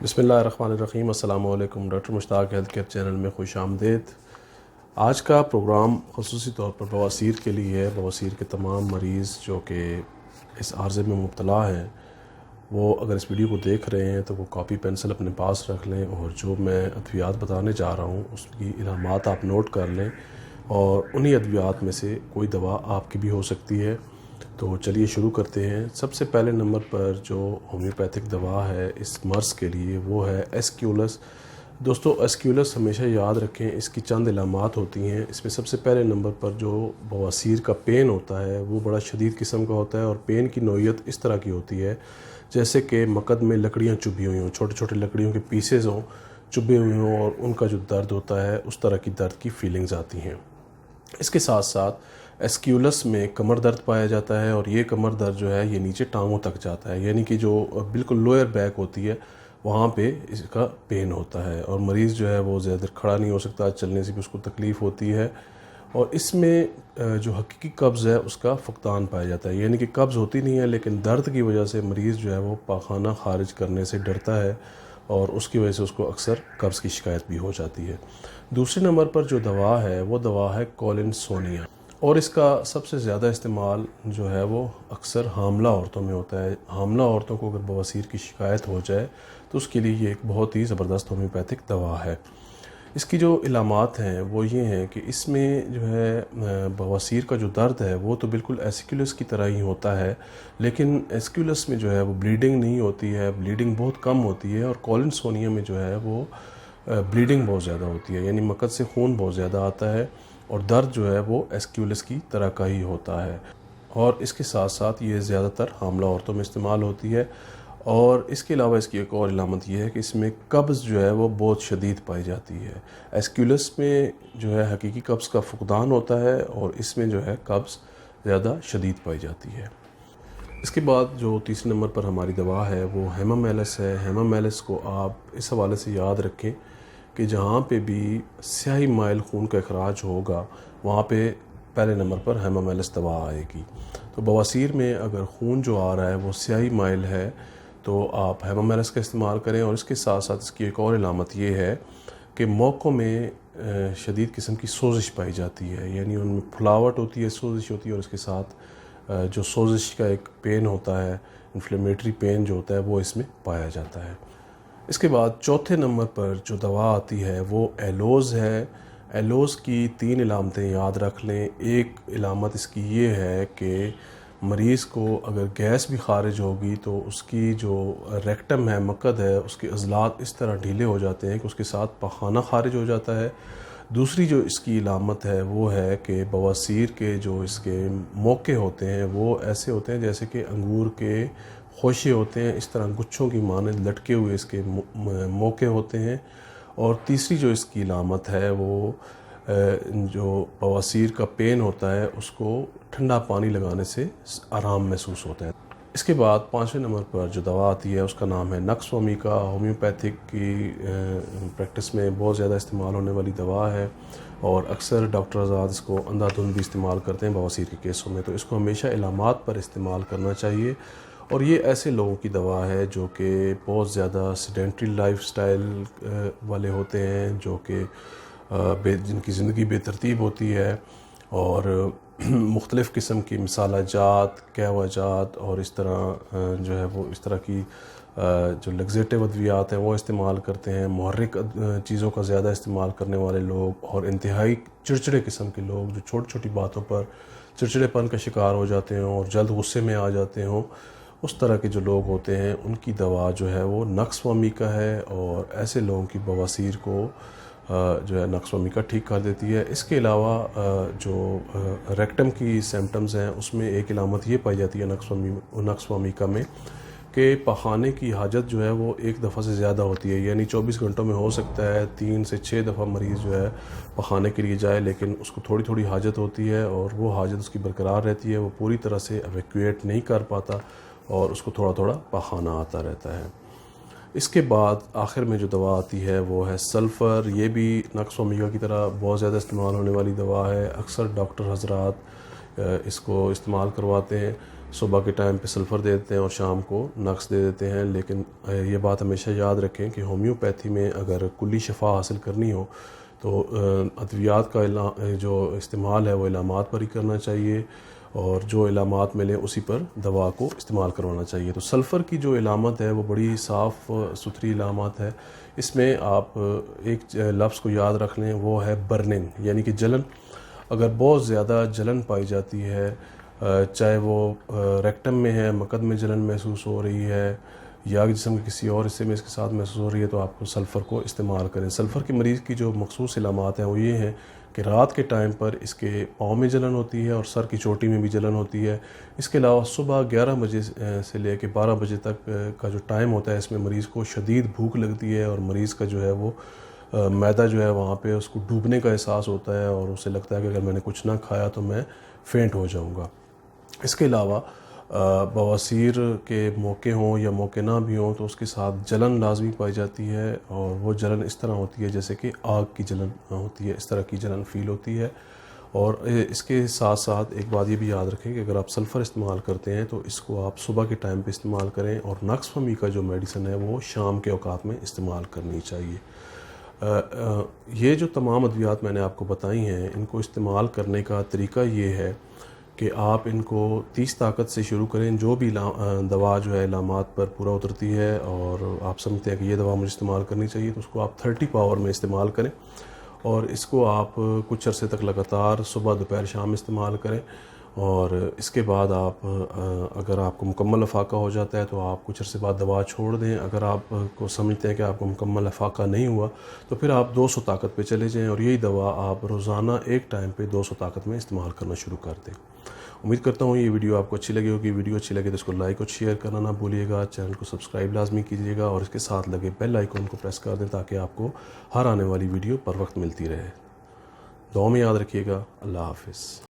بسم اللہ الرحمن الرحیم۔ السلام علیکم۔ ڈاکٹر مشتاق ہیلتھ کیئر چینل میں خوش آمدید۔ آج کا پروگرام خصوصی طور پر بواسیر کے لیے ہے۔ بواسیر کے تمام مریض جو کہ اس عارضے میں مبتلا ہیں وہ اگر اس ویڈیو کو دیکھ رہے ہیں تو وہ کاپی پینسل اپنے پاس رکھ لیں، اور جو میں ادویات بتانے جا رہا ہوں اس کی علامات آپ نوٹ کر لیں، اور انہی ادویات میں سے کوئی دوا آپ کی بھی ہو سکتی ہے۔ تو چلیے شروع کرتے ہیں۔ سب سے پہلے نمبر پر جو ہومیوپیتھک دوا ہے اس مرض کے لیے وہ ہے ایسکیولس۔ دوستو ایسکیولس ہمیشہ یاد رکھیں، اس کی چند علامات ہوتی ہیں۔ اس میں سب سے پہلے نمبر پر جو بواسیر کا پین ہوتا ہے وہ بڑا شدید قسم کا ہوتا ہے، اور پین کی نوعیت اس طرح کی ہوتی ہے جیسے کہ مقد میں لکڑیاں چبھی ہوئی ہوں، چھوٹے چھوٹے لکڑیوں کے پیسز ہوں، چبھے ہوئے ہوں، اور ان کا جو درد ہوتا ہے اس طرح کی درد کی فیلنگز آتی ہیں۔ اس کے ساتھ ساتھ ایسکیولس میں کمر درد پایا جاتا ہے، اور یہ کمر درد جو ہے یہ نیچے ٹانگوں تک جاتا ہے، یعنی کہ جو بالکل لوئر بیک ہوتی ہے وہاں پہ اس کا پین ہوتا ہے، اور مریض جو ہے وہ زیادہ دیر کھڑا نہیں ہو سکتا، چلنے سے بھی اس کو تکلیف ہوتی ہے۔ اور اس میں جو حقیقی قبض ہے اس کا فقدان پایا جاتا ہے، یعنی کہ قبض ہوتی نہیں ہے لیکن درد کی وجہ سے مریض جو ہے وہ پاخانہ خارج کرنے سے ڈرتا ہے، اور اس کی وجہ سے اس کو اکثر قبض کی شکایت بھی ہو جاتی ہے۔ دوسرے نمبر پر جو دوا ہے وہ دوا ہے کولنسونیا، اور اس کا سب سے زیادہ استعمال جو ہے وہ اکثر حاملہ عورتوں میں ہوتا ہے۔ حاملہ عورتوں کو اگر بواسیر کی شکایت ہو جائے تو اس کے لیے یہ ایک بہت ہی زبردست ہومیوپیتھک دوا ہے۔ اس کی جو علامات ہیں وہ یہ ہیں کہ اس میں جو ہے بواسیر کا جو درد ہے وہ تو بالکل ایسکیولس کی طرح ہی ہوتا ہے، لیکن ایسکیولس میں جو ہے وہ بلیڈنگ نہیں ہوتی ہے، بلیڈنگ بہت کم ہوتی ہے، اور کولنسونیا میں جو ہے وہ بلیڈنگ بہت زیادہ ہوتی ہے، یعنی مقد سے خون بہت زیادہ آتا ہے، اور درد جو ہے وہ ایسکیولس کی طرح کا ہی ہوتا ہے۔ اور اس کے ساتھ ساتھ یہ زیادہ تر حاملہ عورتوں میں استعمال ہوتی ہے۔ اور اس کے علاوہ اس کی ایک اور علامت یہ ہے کہ اس میں قبض جو ہے وہ بہت شدید پائی جاتی ہے۔ ایسکیولس میں جو ہے حقیقی قبض کا فقدان ہوتا ہے، اور اس میں جو ہے قبض زیادہ شدید پائی جاتی ہے۔ اس کے بعد جو تیسرے نمبر پر ہماری دوا ہے وہ ہیمامیلس ہے۔ ہیمامیلس کو آپ اس حوالے سے یاد رکھیں کہ جہاں پہ بھی سیاہی مائل خون کا اخراج ہوگا وہاں پہ پہلے نمبر پر ہیمامیلس دوا آئے گی۔ تو بواسیر میں اگر خون جو آ رہا ہے وہ سیاہی مائل ہے تو آپ ہیمامیلس کا استعمال کریں، اور اس کے ساتھ ساتھ اس کی ایک اور علامت یہ ہے کہ موقعوں میں شدید قسم کی سوزش پائی جاتی ہے، یعنی ان میں پھلاوٹ ہوتی ہے، سوزش ہوتی ہے، اور اس کے ساتھ جو سوزش کا ایک پین ہوتا ہے، انفلیمیٹری پین جو ہوتا ہے وہ اس میں پایا جاتا ہے۔ اس کے بعد چوتھے نمبر پر جو دوا آتی ہے وہ ایلوز ہے۔ ایلوز کی 3 علامتیں یاد رکھ لیں۔ ایک علامت اس کی یہ ہے کہ مریض کو اگر گیس بھی خارج ہوگی تو اس کی جو ریکٹم ہے، مقد ہے، اس کے عضلات اس طرح ڈھیلے ہو جاتے ہیں کہ اس کے ساتھ پخانہ خارج ہو جاتا ہے۔ دوسری جو اس کی علامت ہے وہ ہے کہ بواسیر کے جو اس کے موقع ہوتے ہیں وہ ایسے ہوتے ہیں جیسے کہ انگور کے خوشے ہوتے ہیں، اس طرح گچھوں کی مانند لٹکے ہوئے اس کے موقع ہوتے ہیں۔ اور تیسری جو اس کی علامت ہے وہ جو بواسیر کا پین ہوتا ہے اس کو ٹھنڈا پانی لگانے سے آرام محسوس ہوتا ہے۔ اس کے بعد 5ویں نمبر پر جو دوا آتی ہے اس کا نام ہے نقص ومیکا۔ ہومیوپیتھک کی پریکٹس میں بہت زیادہ استعمال ہونے والی دوا ہے، اور اکثر ڈاکٹر آزاد اس کو اندھا دھند بھی استعمال کرتے ہیں بواسیر کے کیسوں میں، تو اس کو ہمیشہ علامات پر استعمال کرنا چاہیے۔ اور یہ ایسے لوگوں کی دوا ہے جو کہ بہت زیادہ سیڈنٹری لائف سٹائل والے ہوتے ہیں، جو کہ جن کی زندگی بے ترتیب ہوتی ہے، اور مختلف قسم کی مسالہ جات، قہوہ جات، اور اس طرح جو ہے وہ اس طرح کی جو لگزیٹو ادویات ہیں وہ استعمال کرتے ہیں، محرک چیزوں کا زیادہ استعمال کرنے والے لوگ، اور انتہائی چڑچڑے قسم کے لوگ جو چھوٹی چھوٹی باتوں پر چڑچڑے پن کا شکار ہو جاتے ہیں اور جلد غصے میں آ جاتے ہوں، اس طرح کے جو لوگ ہوتے ہیں ان کی دوا جو ہے وہ نقص ومیکا ہے، اور ایسے لوگوں کی بواسیر کو جو ہے نقص ومیکا ٹھیک کر دیتی ہے۔ اس کے علاوہ جو ریکٹم کی سمٹمز ہیں اس میں ایک علامت یہ پائی جاتی ہے نقص ومیکا میں کہ پخانے کی حاجت جو ہے وہ ایک دفعہ سے زیادہ ہوتی ہے، یعنی 24 گھنٹوں میں ہو سکتا ہے 3 سے 6 دفعہ مریض جو ہے پخانے کے لیے جائے، لیکن اس کو تھوڑی تھوڑی حاجت ہوتی ہے، اور وہ حاجت اس کی برقرار رہتی ہے، وہ پوری طرح سے ایویکویٹ نہیں کر پاتا، اور اس کو تھوڑا تھوڑا پخانہ آتا رہتا ہے۔ اس کے بعد آخر میں جو دوا آتی ہے وہ ہے سلفر۔ یہ بھی نقص ومیکا کی طرح بہت زیادہ استعمال ہونے والی دوا ہے، اکثر ڈاکٹر حضرات اس کو استعمال کرواتے ہیں۔ صبح کے ٹائم پہ سلفر دے دیتے ہیں اور شام کو نقص دے دیتے ہیں. لیکن یہ بات ہمیشہ یاد رکھیں کہ ہومیوپیتھی میں اگر کلی شفا حاصل کرنی ہو تو ادویات کا جو استعمال ہے وہ علامات پر ہی کرنا چاہیے، اور جو علامات ملیں اسی پر دوا کو استعمال کروانا چاہیے. تو سلفر کی جو علامت ہے وہ بڑی صاف ستھری علامات ہے. اس میں آپ ایک لفظ کو یاد رکھ لیں، وہ ہے برننگ، یعنی کہ جلن. اگر بہت زیادہ جلن پائی جاتی ہے، چاہے وہ ریکٹم میں ہے، مقد میں جلن محسوس ہو رہی ہے یا جسم کے کسی اور حصے میں اس کے ساتھ محسوس ہو رہی ہے، تو آپ کو سلفر کو استعمال کریں. سلفر کے مریض کی جو مخصوص علامات ہیں وہ یہ ہیں کہ رات کے ٹائم پر اس کے پاؤں میں جلن ہوتی ہے اور سر کی چوٹی میں بھی جلن ہوتی ہے. اس کے علاوہ صبح 11 بجے سے لے کے 12 بجے تک کا جو ٹائم ہوتا ہے، اس میں مریض کو شدید بھوک لگتی ہے اور مریض کا جو ہے وہ معدہ جو ہے وہاں پہ اس کو ڈوبنے کا احساس ہوتا ہے اور اسے لگتا ہے کہ اگر میں نے کچھ نہ کھایا تو میں فینٹ ہو جاؤں گا. اس کے علاوہ بواسیر کے موقع ہوں یا موقع نہ بھی ہوں تو اس کے ساتھ جلن لازمی پائی جاتی ہے، اور وہ جلن اس طرح ہوتی ہے جیسے کہ آگ کی جلن ہوتی ہے، اس طرح کی جلن فیل ہوتی ہے. اور اس کے ساتھ ساتھ ایک بات یہ بھی یاد رکھیں کہ اگر آپ سلفر استعمال کرتے ہیں تو اس کو آپ صبح کے ٹائم پہ استعمال کریں، اور نقص فہمی کا جو میڈیسن ہے وہ شام کے اوقات میں استعمال کرنی چاہیے. یہ جو تمام ادویات میں نے آپ کو بتائی ہیں، ان کو استعمال کرنے کا طریقہ یہ ہے کہ آپ ان کو 30 طاقت سے شروع کریں. جو بھی دوا جو ہے علامات پر پورا اترتی ہے اور آپ سمجھتے ہیں کہ یہ دوا مجھے استعمال کرنی چاہیے، تو اس کو آپ 30 پاور میں استعمال کریں، اور اس کو آپ کچھ عرصے تک لگاتار صبح دوپہر شام استعمال کریں. اور اس کے بعد آپ اگر آپ کو مکمل افاقہ ہو جاتا ہے تو آپ کچھ عرصے بعد دوا چھوڑ دیں. اگر آپ کو سمجھتے ہیں کہ آپ کو مکمل افاقہ نہیں ہوا تو پھر آپ 200 طاقت پہ چلے جائیں، اور یہی دوا آپ روزانہ ایک ٹائم پہ 200 طاقت میں استعمال کرنا شروع کر دیں. امید کرتا ہوں یہ ویڈیو آپ کو اچھی لگی ہوگی. ویڈیو اچھی لگے تو اس کو لائک اور شیئر کرنا نہ بھولیے گا. چینل کو سبسکرائب لازمی کیجیے گا، اور اس کے ساتھ لگے بیل آئیکن کو پریس کر دیں تاکہ آپ کو ہر آنے والی ویڈیو پر وقت ملتی رہے. دعا میں یاد رکھیے گا. اللہ حافظ.